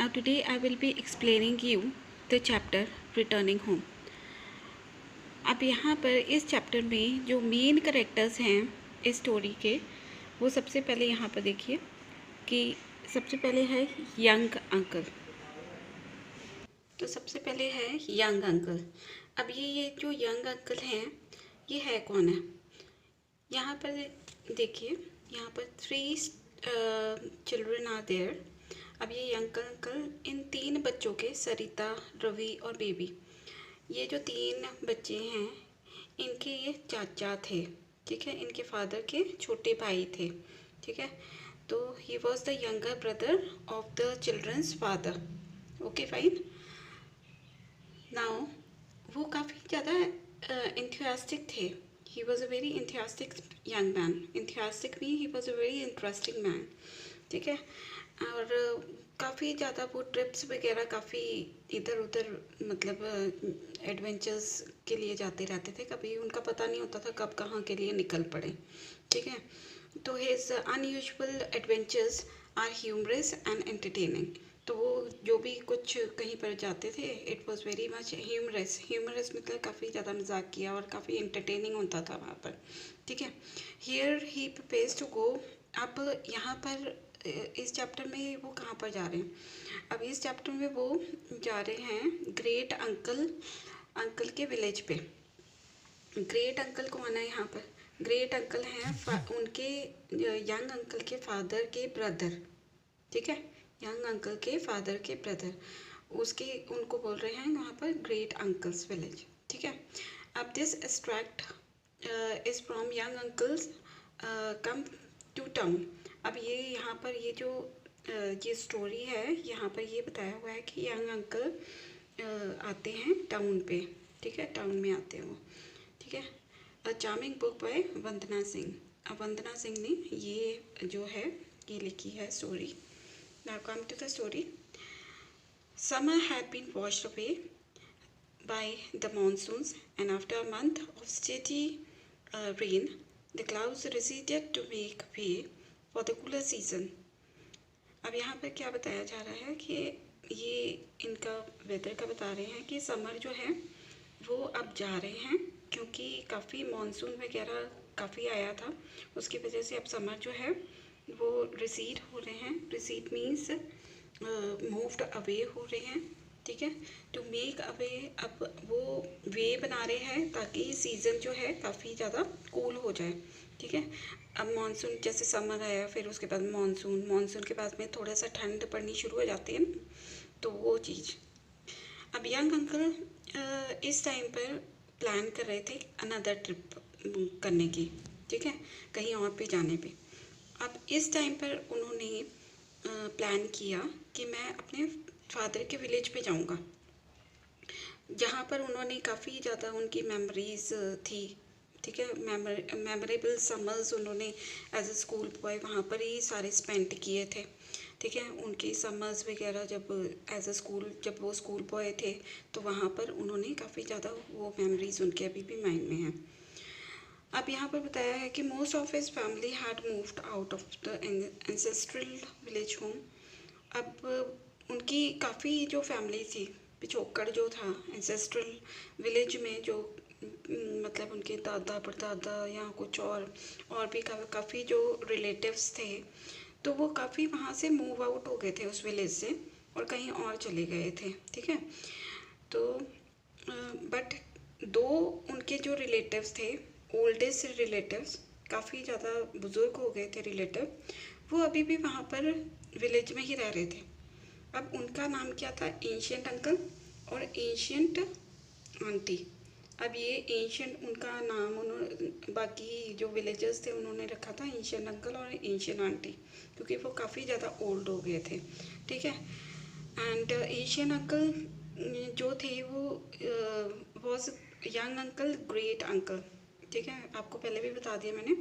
Now today I will be explaining you the chapter Returning Home. अब यहाँ पर इस चैप्टर में जो मेन करेक्टर्स हैं इस स्टोरी के, वो सबसे पहले यहाँ पर देखिए कि सबसे पहले है यंग अंकल। तो सबसे पहले है यंग अंकल। अब ये जो यंग अंकल हैं ये है कौन है? यहाँ पर देखिए, यहाँ पर 3 चिल्ड्रन आर देयर। अब ये यंग अंकल इन 3 बच्चों के, सरिता, रवि और बेबी, ये जो 3 बच्चे हैं इनके ये चाचा थे, ठीक है, इनके फादर के छोटे भाई थे, ठीक है। तो he was the younger brother of the children's father. Okay fine. Now वो काफ़ी ज़्यादा इंथुसियास्टिक थे। He was a very enthusiastic young man. Enthusiastic mean he was a very interesting man, ठीक है। और काफ़ी ज़्यादा वो ट्रिप्स वगैरह काफ़ी इधर उधर मतलब एडवेंचर्स के लिए जाते रहते थे। कभी उनका पता नहीं होता था कब कहाँ के लिए निकल पड़े, ठीक है। तो his unusual adventures are humorous and entertaining. तो वो जो भी कुछ कहीं पर जाते थे it was very much humorous. Humorous मतलब काफ़ी ज़्यादा मजाक किया और काफ़ी एंटरटेनिंग होता था वहाँ पर, ठीक है। Here he prepares to go. अब यहाँ पर इस चैप्टर में वो कहाँ पर जा रहे हैं? अब इस चैप्टर में वो जा रहे हैं ग्रेट अंकल के विलेज पे। ग्रेट अंकल कौन है यहाँ पर? ग्रेट अंकल हैं उनके यंग अंकल के फादर के ब्रदर, ठीक है। यंग अंकल के फादर के ब्रदर, उसके उनको बोल रहे हैं यहाँ पर ग्रेट अंकल्स विलेज, ठीक है। अब this extract is from young uncles come to town. अब ये यहाँ पर ये जो ये स्टोरी है यहाँ पर ये बताया हुआ है कि यंग अंकल आते हैं टाउन पे, ठीक है, टाउन में आते हैं वो, ठीक है। अ चार्मिंग बुक बाय वंदना सिंह। अब वंदना सिंह ने ये जो है ये लिखी है story. Now come to the story. Summer had been washed away by the monsoons, and after a month of steady rain, the clouds receded to make way for the cooler season. अब यहाँ पर क्या बताया जा रहा है कि ये इनका वेदर का बता रहे हैं कि समर जो है वो अब जा रहे हैं, क्योंकि काफ़ी मानसून वगैरह काफ़ी आया था, उसकी वजह से अब समर जो है वो रिसीड हो रहे हैं। रिसीड मीन्स मूव्ड अवे हो रहे हैं, ठीक है। टू मेक अवे, अब वो वे बना रहे हैं ताकि सीज़न जो है काफ़ी ज़्यादा कूल हो जाए, ठीक है। अब मानसून जैसे समर आया, फिर उसके बाद मानसून के बाद में थोड़ा सा ठंड पड़नी शुरू हो जाती है, तो वो चीज़। अब यंग अंकल इस टाइम पर प्लान कर रहे थे अनदर ट्रिप करने की, ठीक है, कहीं और पे जाने पे। अब इस टाइम पर उन्होंने प्लान किया कि मैं अपने फादर के विलेज पे जाऊंगा, जहाँ पर उन्होंने काफ़ी ज़्यादा उनकी मेमोरीज थी, ठीक है। मेमोरेबल समर्स उन्होंने एज ए स्कूल बॉय वहाँ पर ही सारे स्पेंड किए थे, ठीक है। उनकी समर्स वगैरह जब एज ए स्कूल, जब वो स्कूल बॉय थे तो वहाँ पर उन्होंने काफ़ी ज़्यादा वो मेमोरीज उनके अभी भी माइंड में हैं। अब यहाँ पर बताया है कि most of his family had moved out of the ancestral village home. अब उनकी काफ़ी जो फैमिली थी, पिछोकड़ जो था एंसेस्ट्रल विलेज में, जो मतलब उनके दादा परदादा या कुछ और भी काफ़ी जो रिलेटिव्स थे, तो वो काफ़ी वहाँ से मूव आउट हो गए थे उस विलेज से और कहीं और चले गए थे, ठीक है। तो बट 2 उनके जो रिलेटिव्स थे, ओल्डेस्ट रिलेटिव्स, काफ़ी ज़्यादा बुज़ुर्ग हो गए थे रिलेटिव, वो अभी भी वहाँ पर विलेज में ही रह रहे थे। अब उनका नाम क्या था? एंशियंट अंकल और एंशियंट आंटी। अब ये एंशियंट उनका नाम उन्होंने, बाकी जो विलेजर्स थे उन्होंने रखा था एंशियंट अंकल और एंशियंट आंटी, क्योंकि वो काफ़ी ज़्यादा ओल्ड हो गए थे, ठीक है। एंड एंशियंट अंकल जो थे वो was young uncle great uncle, ठीक है। आपको पहले भी बता दिया मैंने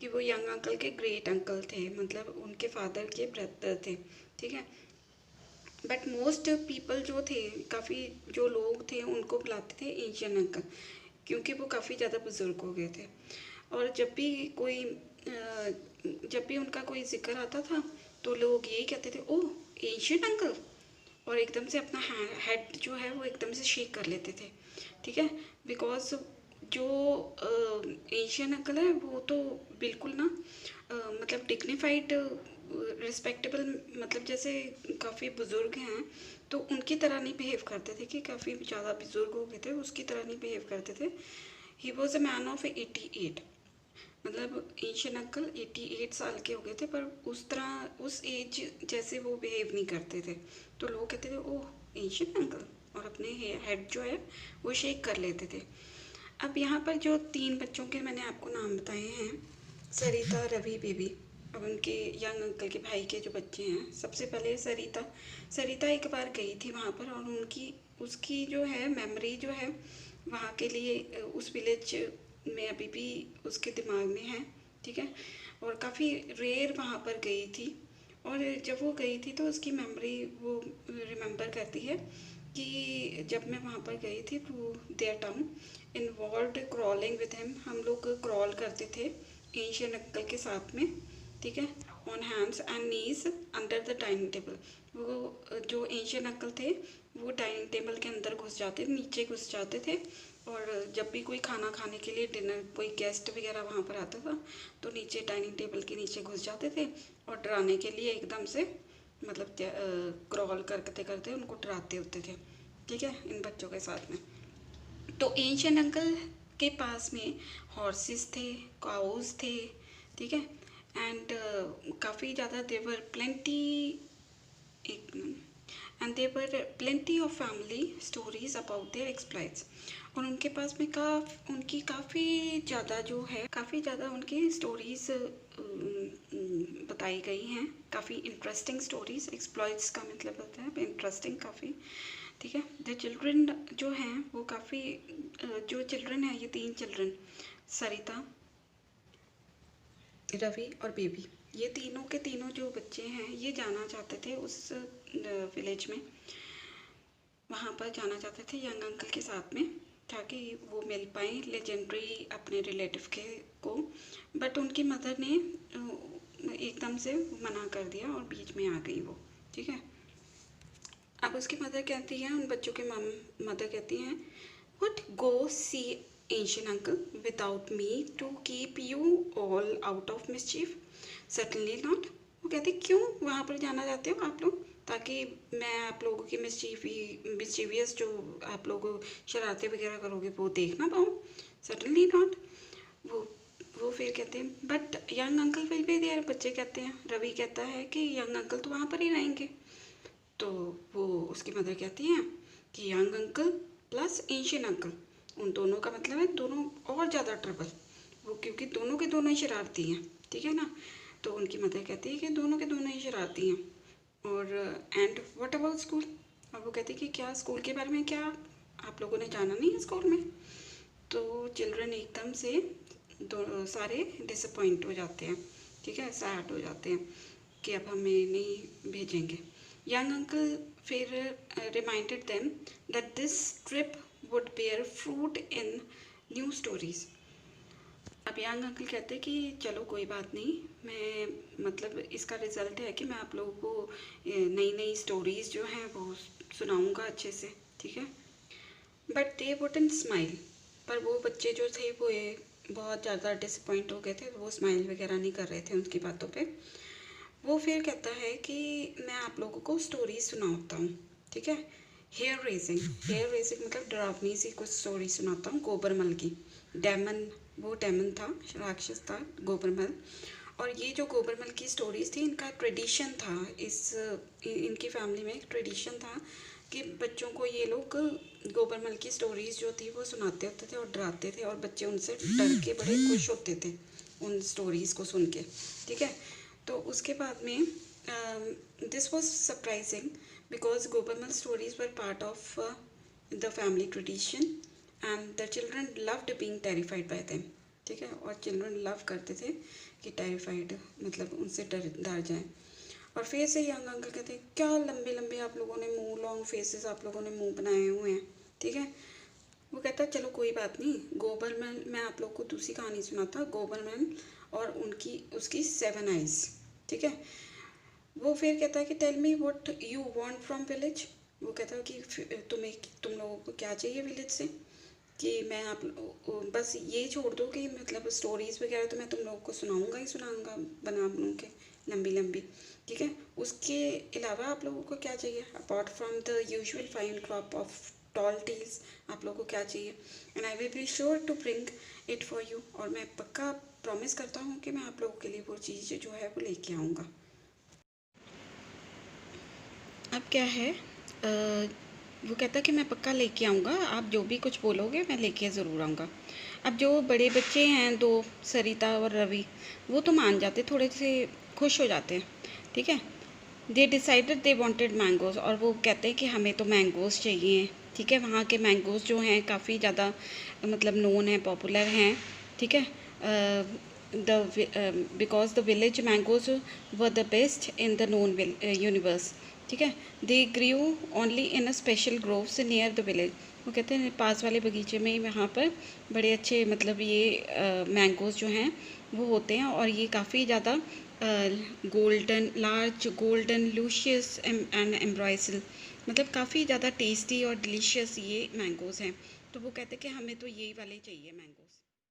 कि वो यंग अंकल के ग्रेट अंकल थे, मतलब उनके फादर के ब्रदर थे, ठीक है। बट मोस्ट पीपल जो थे, काफ़ी जो लोग थे उनको बुलाते थे एंशियंट अंकल, क्योंकि वो काफ़ी ज़्यादा बुज़ुर्ग हो गए थे। और जब भी उनका कोई जिक्र आता था तो लोग यही कहते थे, ओह एंशियंट अंकल, और एकदम से अपना हेड जो है वो एकदम से शेक कर लेते थे, ठीक है। बिकॉज जो एशियन अंकल है वो तो बिल्कुल ना मतलब डिग्निफाइड रिस्पेक्टेबल, मतलब जैसे काफ़ी बुज़ुर्ग हैं तो उनकी तरह नहीं बिहेव करते थे, कि काफ़ी ज़्यादा बुज़ुर्ग हो गए थे उसकी तरह नहीं बिहेव करते थे। He was a man of 88, मतलब एशियन अंकल 88 साल के हो गए थे, पर उस तरह उस एज जैसे वो बिहेव नहीं करते थे। तो लोग कहते थे ओह एशियन अंकल, और अपने हेड जो है वो शेक कर लेते थे। अब यहाँ पर जो 3 बच्चों के मैंने आपको नाम बताए हैं, सरिता, रवि, बेबी, अब उनके यंग अंकल के भाई के जो बच्चे हैं, सबसे पहले सरिता। सरिता एक बार गई थी वहाँ पर, और उसकी जो है मेमोरी जो है वहाँ के लिए उस विलेज में अभी भी उसके दिमाग में है, ठीक है। और काफ़ी रेयर वहाँ पर गई थी, और जब वो गई थी तो उसकी मेमोरी वो रिमेंबर करती है कि जब मैं वहाँ पर गई थी to their town involve crawling with him, हम लोग क्रॉल करते थे एशियन अंकल के साथ में, ठीक है, on hands and knees under the dining table. वो जो एशियन अंकल थे वो डाइनिंग टेबल के अंदर घुस जाते, नीचे घुस जाते थे, और जब भी कोई खाना खाने के लिए डिनर कोई गेस्ट वगैरह वहाँ पर आता था तो नीचे डाइनिंग टेबल के नीचे घुस जाते थे, और डराने के लिए एकदम से मतलब क्रॉल करते करते उनको डराते होते थे, ठीक है, इन बच्चों के साथ में। तो एशियन अंकल के पास में हॉर्सेस थे, काउज थे, ठीक है, एंड काफ़ी ज़्यादा देवर प्लेंटी, एक and there were plenty of family stories about their exploits. और उनके पास में उनकी काफ़ी ज़्यादा जो है काफ़ी ज़्यादा उनकी स्टोरीज बताई गई हैं, काफ़ी इंटरेस्टिंग स्टोरीज। एक्सप्लॉइट्स का मतलब होता है इंटरेस्टिंग काफ़ी, ठीक है। द चिल्ड्रन जो हैं वो काफ़ी जो चिल्ड्रन है, ये 3 चिल्ड्रन सरिता, रवि और बेबी, ये तीनों के तीनों जो बच्चे हैं ये जाना चाहते थे उस विलेज में, वहाँ पर जाना चाहते थे यंग अंकल के साथ में, ताकि वो मिल पाए लेजेंडरी अपने रिलेटिव के को। बट उनकी मदर ने एकदम से मना कर दिया और बीच में आ गई वो, ठीक है। अब उसकी मदर कहती है, उन बच्चों के मदर कहती हैं, what go see Asian uncle without me to keep you all out of mischief, certainly not. वो कहते क्यों वहाँ पर जाना चाहते हो आप लोग, ताकि मैं आप लोगों की मिसचीवियस जो आप लोग शरारतें वगैरह करोगे वो देख ना पाऊँ, सर्टनली नॉट। वो वो फिर कहते हैं but young uncle will be there, बच्चे कहते हैं, रवि कहता है कि यंग अंकल तो वहाँ पर ही रहेंगे। तो वो उसकी मदर कहती हैं कि young uncle plus Asian uncle, उन दोनों का मतलब है दोनों और ज़्यादा ट्रबल, वो क्योंकि दोनों के दोनों ही शरारती हैं, ठीक है ना। तो उनकी मदर कहती है कि दोनों के दोनों ही शरारती हैं। और एंड व्हाट अबाउट स्कूल, और वो कहती है कि क्या स्कूल के बारे में, क्या आप लोगों ने जाना नहीं है स्कूल में। तो चिल्ड्रन एकदम से सारे डिसअपॉइंट हो जाते हैं, ठीक है, सैड हो जाते हैं कि अब हमें नहीं भेजेंगे। यंग अंकल फिर reminded them that this trip would bear fruit in new stories. अब यंग अंकल कहते कि चलो कोई बात नहीं, मैं मतलब इसका रिज़ल्ट है कि मैं आप लोगों को नई नई स्टोरीज़ जो हैं वो सुनाऊंगा अच्छे से, ठीक है। बट दे वुडंट स्माइल, पर वो बच्चे जो थे वो बहुत ज़्यादा डिसअपॉइंट हो गए थे, वो स्माइल वगैरह नहीं कर रहे थे उनकी बातों पे। वो फिर कहता है कि मैं आप लोगों को स्टोरी सुनाता हूँ, ठीक है। हेयर रेजिंग मतलब डरावनी सी कुछ स्टोरी सुनाता हूँ गोबरमल की। डेमन, वो डेमन था, राक्षस था गोबरमल। और ये जो गोबरमल की स्टोरीज़ थी इनका ट्रेडिशन था, इनकी फैमिली में एक ट्रेडिशन था कि बच्चों को ये लोग गोबरमल की स्टोरीज़ जो थी वो सुनाते होते थे और डराते थे, और बच्चे उनसे डर के बड़े खुश होते थे उन स्टोरीज़ को सुन के, ठीक है। तो उसके बाद में this was surprising because goblin stories were part of the family tradition and the children loved being terrified by them, ठीक है। और चिल्ड्रन लव करते थे कि टेरिफाइड मतलब उनसे डर जाएं। और फिर से यंग अंकल कहते हैं क्या लंबे लंबे आप लोगों ने मुंह, लॉन्ग फेसेस आप लोगों ने मुंह बनाए हुए हैं, ठीक है। वो कहता है चलो कोई बात नहीं, गोबरमैन, मैं आप लोग को दूसरी कहानी सुनाता, गोबरमैन और उसकी 7 आइज़, ठीक है। वो फिर कहता है कि tell me what you want from village. वो कहता है कि तुम लोगों को क्या चाहिए विलेज से, कि मैं आप बस ये छोड़ दो कि मतलब स्टोरीज़ वगैरह तो मैं तुम लोगों को सुनाऊंगा ही सुनाऊंगा बना बनू के लंबी लंबी, ठीक है। उसके अलावा आप लोगों को क्या चाहिए apart from the usual fine crop of tall tales, आप लोगों को क्या चाहिए। And I will be sure to bring it for you, और मैं पक्का प्रॉमिस करता हूँ कि मैं आप लोगों के लिए वो चीज़ जो है वो लेके आऊँगा। अब क्या है वो कहता है कि मैं पक्का लेके आऊँगा, आप जो भी कुछ बोलोगे मैं लेके ज़रूर आऊँगा। अब जो बड़े बच्चे हैं दो, सरिता और रवि, वो तो मान जाते, थोड़े से खुश हो जाते हैं, ठीक है। They decided they wanted mangoes, और वो कहते हैं कि हमें तो मैंगोज़ चाहिए, ठीक है। वहाँ के मैंगोज़ जो हैं काफ़ी ज़्यादा मतलब नोन है, पॉपुलर हैं, ठीक है। Because the village mangoes were the best in the known universe, ठीक है। They grew only in a special groves near the village. वो कहते हैं पास वाले बगीचे में ही वहाँ पर बड़े अच्छे मतलब ये मैंगोज़ जो हैं वो होते हैं, और ये काफ़ी ज़्यादा golden, large golden luscious and ambrosial, मतलब काफ़ी ज़्यादा टेस्टी और डिलीशियस ये मैंगोज़ हैं। तो वो कहते हैं कि हमें तो यही वाले चाहिए मैंगोज़।